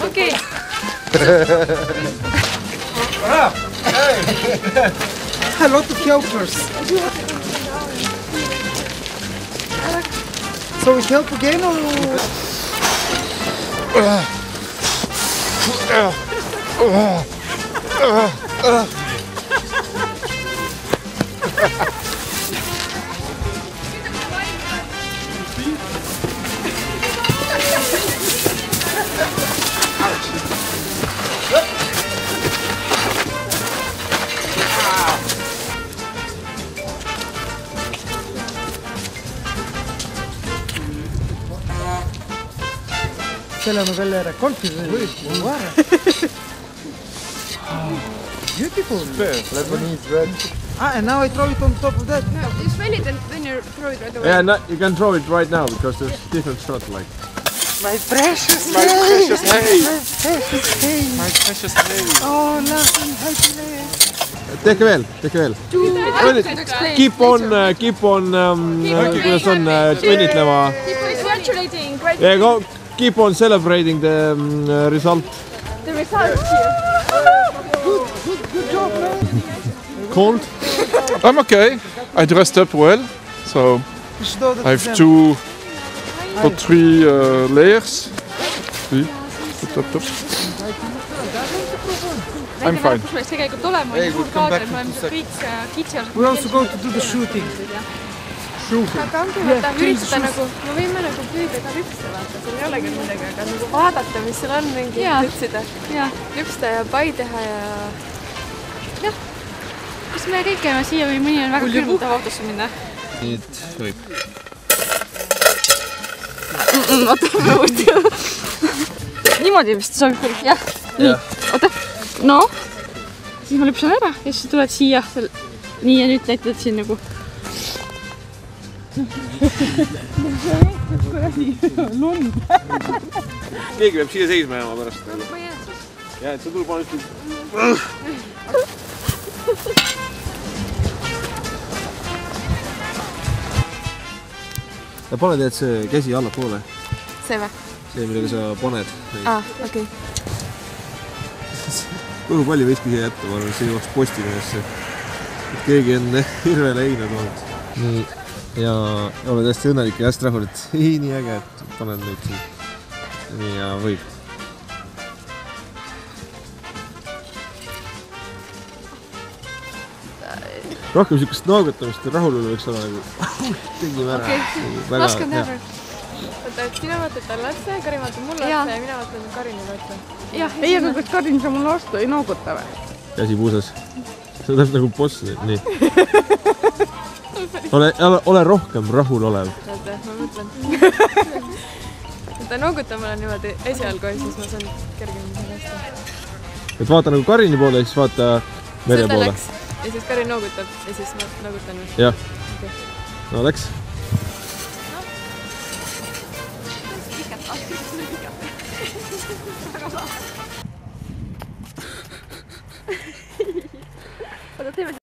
Okei. A lot of helpers. So we help again or? Selle välja ära golfis või? Beautiful. Lebanese red. And now I throw it on top of that. No, you smell it and then you throw it right away. Yeah, no, you can throw it right now because there's different shots like. My precious My precious hay. My precious hay. My precious hay. Oh, lovely hay. Tehke veel. Keep on, kuidas on, õnnitlema. Congratulating. Yeah, keep on celebrating the result. The result here. Good job, man. Cold? I'm okay. I dressed up well, so I have 2 or 3 layers. See? I'm fine. We also go to do the shooting. Aga ongi võtta üritada nagu, me võime nagu püüda ka lüpsta vaata, seal ei olegi midagi, aga nagu vaadata, mis seal on, mingi lüpsida. Lüpsta ja pai teha ja... Jah, kas me kõik käime siia või mõni on väga külmutav autosse minna? Nüüd võib. Oota, ma uuesti. Niimoodi vist sobib küll, jah. Nii, oota. No, siis ma lüpsan ära ja siis tuled siia. Nii ja nüüd näitad siin nagu. Keegi peab siia seisma jääma pärast. Ja, et sa tuleb ainult. Ja pane teed see käsi allapoole. See või? See, millega sa paned. Okei. Õhupalli võikski siia jätta, ma arvan, see jõuaks postimehesse. Keegi on hirvele heina toonud. Nii. Ja olen hästi õnnelik ja hästi rahul, et nii äge, et panen nüüd siin. Nii ja võib. Rohkem siukest noogutamist ja rahulolu võiks olla nagu tegime ära. Laske on teha. Oota, et sina vaatad talle otsa ja Karin vaatab mulle otsa ja mina vaatan Karinile otsa. Ei, aga kas Karin sa mulle vastu ei nooguta või? Käsi puusas. See on täpselt nagu boss. Nii. Ole rohkem rahulolev. Oota, ma mõtlen. Ta noogutab mulle niimoodi esialgu ja siis ma saan kergemini sellest. Et vaata nagu Karini poole ja siis vaata mere poole. Ja siis Karin noogutab ja siis ma noogutan. Jah. No läks.